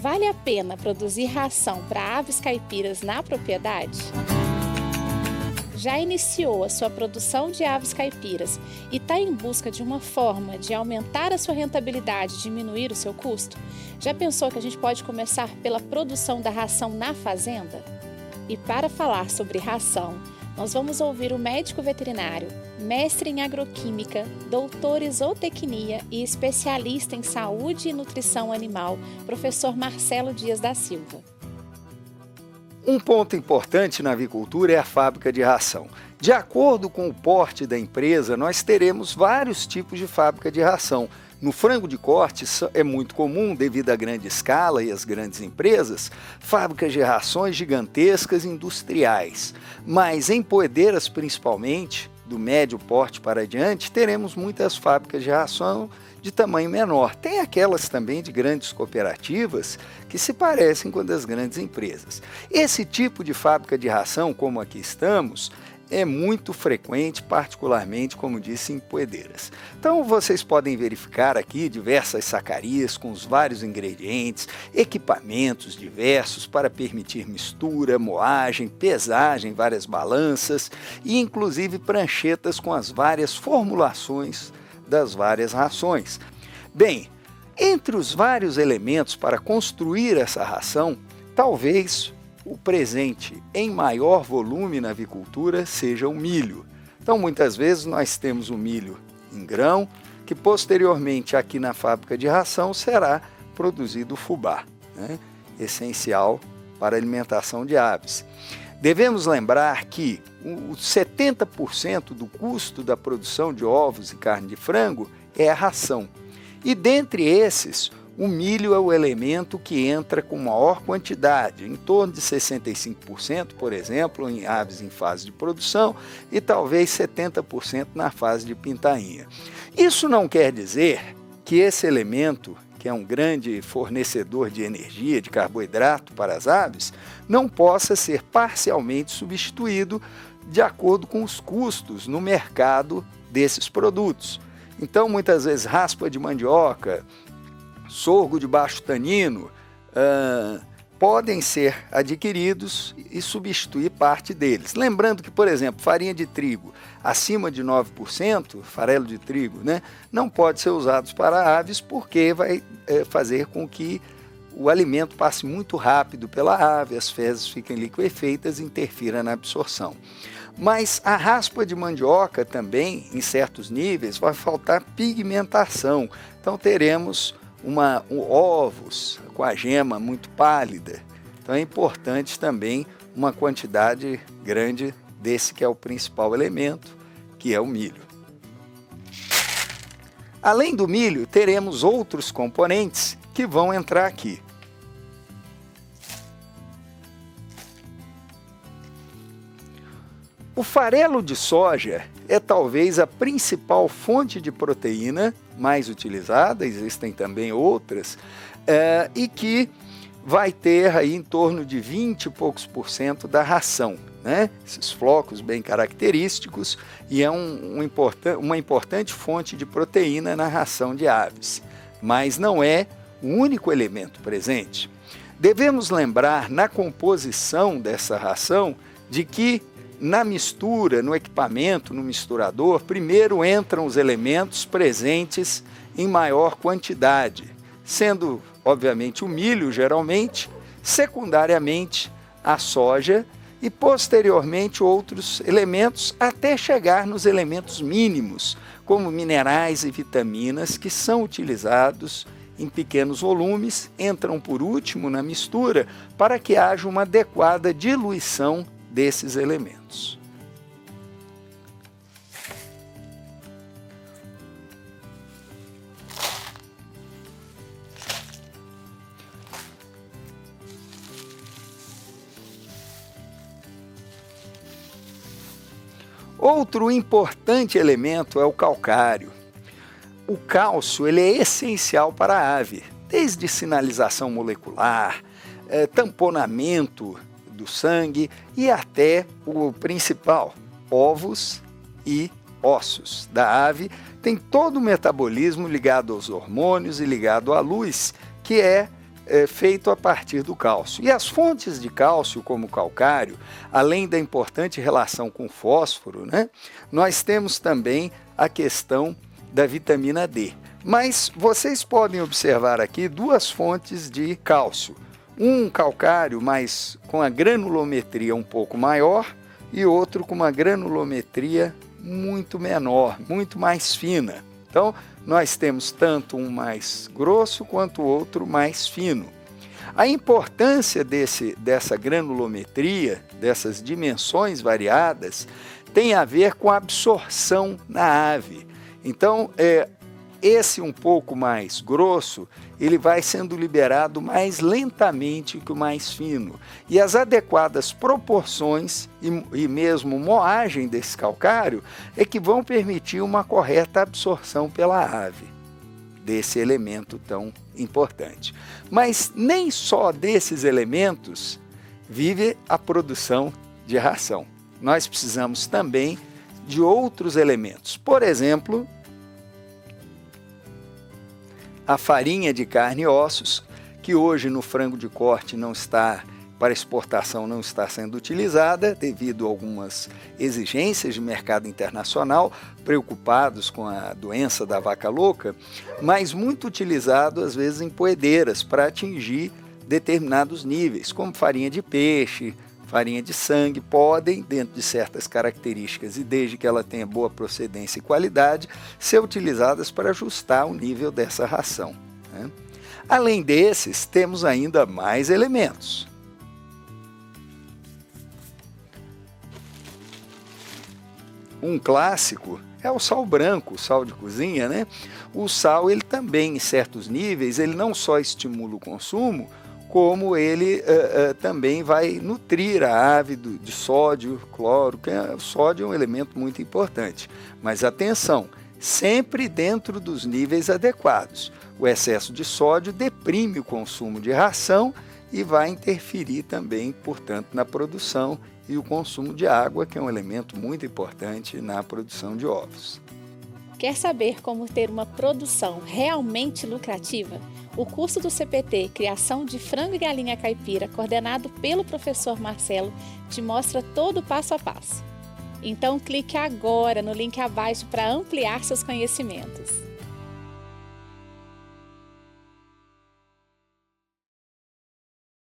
Vale a pena produzir ração para aves caipiras na propriedade? Já iniciou a sua produção de aves caipiras e está em busca de uma forma de aumentar a sua rentabilidade e diminuir o seu custo? Já pensou que a gente pode começar pela produção da ração na fazenda? E para falar sobre ração, nós vamos ouvir o médico veterinário, mestre em agroquímica, doutor em zootecnia e especialista em saúde e nutrição animal, professor Marcelo Dias da Silva. Um ponto importante na avicultura é a fábrica de ração. De acordo com o porte da empresa, nós teremos vários tipos de fábrica de ração. No frango de corte é muito comum, devido à grande escala e às grandes empresas, fábricas de rações gigantescas industriais. Mas em poedeiras, principalmente, do médio porte para adiante, teremos muitas fábricas de ração de tamanho menor. Tem aquelas também de grandes cooperativas que se parecem com as grandes empresas. Esse tipo de fábrica de ração, como aqui estamos, é muito frequente, particularmente, como disse, em poedeiras. Então vocês podem verificar aqui diversas sacarias com os vários ingredientes, equipamentos diversos para permitir mistura, moagem, pesagem, várias balanças e inclusive pranchetas com as várias formulações das várias rações. Bem, entre os vários elementos para construir essa ração, talvez o presente em maior volume na avicultura seja o milho. Então, muitas vezes nós temos o milho em grão, que posteriormente aqui na fábrica de ração será produzido o fubá, né? Essencial para a alimentação de aves. Devemos lembrar que os 70% do custo da produção de ovos e carne de frango é a ração. E dentre esses, o milho é o elemento que entra com maior quantidade, em torno de 65%, por exemplo, em aves em fase de produção e talvez 70% na fase de pintainha. Isso não quer dizer que esse elemento, que é um grande fornecedor de energia, de carboidrato para as aves, não possa ser parcialmente substituído de acordo com os custos no mercado desses produtos. Então, muitas vezes, raspa de mandioca, sorgo de baixo tanino, podem ser adquiridos e substituir parte deles. Lembrando que, por exemplo, farinha de trigo acima de 9%, farelo de trigo, né, não pode ser usado para aves porque vai fazer com que o alimento passe muito rápido pela ave, as fezes fiquem liquefeitas e interfira na absorção. Mas a raspa de mandioca também, em certos níveis, vai faltar pigmentação. Então teremos ovos com a gema muito pálida. Então é importante também uma quantidade grande desse que é o principal elemento, que é o milho. Além do milho, teremos outros componentes que vão entrar aqui. O farelo de soja é talvez a principal fonte de proteína mais utilizada, existem também outras, e que vai ter aí em torno de 20 e poucos % da ração, né? Esses flocos bem característicos e é uma importante fonte de proteína na ração de aves, mas não é o único elemento presente. Devemos lembrar na composição dessa ração de que na mistura, no equipamento, no misturador, primeiro entram os elementos presentes em maior quantidade, sendo, obviamente, o milho, geralmente, secundariamente, a soja e, posteriormente, outros elementos, até chegar nos elementos mínimos, como minerais e vitaminas, que são utilizados em pequenos volumes, entram por último na mistura, para que haja uma adequada diluição desses elementos. Outro importante elemento é o calcário. O cálcio ele é essencial para a ave, desde sinalização molecular, tamponamento do sangue e até o principal, ovos e ossos da ave. Tem todo o metabolismo ligado aos hormônios e ligado à luz, que é feito a partir do cálcio. E as fontes de cálcio, como o calcário, além da importante relação com o fósforo, né, nós temos também a questão da vitamina D. Mas vocês podem observar aqui duas fontes de cálcio. Um calcário, mas com a granulometria um pouco maior, e outro com uma granulometria muito menor, muito mais fina. Então, nós temos tanto um mais grosso quanto o outro mais fino. A importância dessa granulometria, dessas dimensões variadas, tem a ver com a absorção na ave. Então, esse um pouco mais grosso, ele vai sendo liberado mais lentamente que o mais fino. E as adequadas proporções e mesmo moagem desse calcário é que vão permitir uma correta absorção pela ave desse elemento tão importante. Mas nem só desses elementos vive a produção de ração. Nós precisamos também de outros elementos. Por exemplo, a farinha de carne e ossos, que hoje no frango de corte não está, para exportação não está sendo utilizada, devido a algumas exigências de mercado internacional, preocupados com a doença da vaca louca, mas muito utilizado às vezes em poedeiras para atingir determinados níveis, como farinha de peixe, farinha de sangue, podem, dentro de certas características e desde que ela tenha boa procedência e qualidade, ser utilizadas para ajustar o nível dessa ração, né? Além desses, temos ainda mais elementos. Um clássico é o sal branco, o sal de cozinha, né? O sal, ele também, em certos níveis, ele não só estimula o consumo, como ele também vai nutrir a ave de sódio, cloro, que o sódio é um elemento muito importante. Mas atenção, sempre dentro dos níveis adequados. O excesso de sódio deprime o consumo de ração e vai interferir também, portanto, na produção e o consumo de água, que é um elemento muito importante na produção de ovos. Quer saber como ter uma produção realmente lucrativa? O curso do CPT Criação de Frango e Galinha Caipira, coordenado pelo professor Marcelo, te mostra todo o passo a passo. Então clique agora no link abaixo para ampliar seus conhecimentos.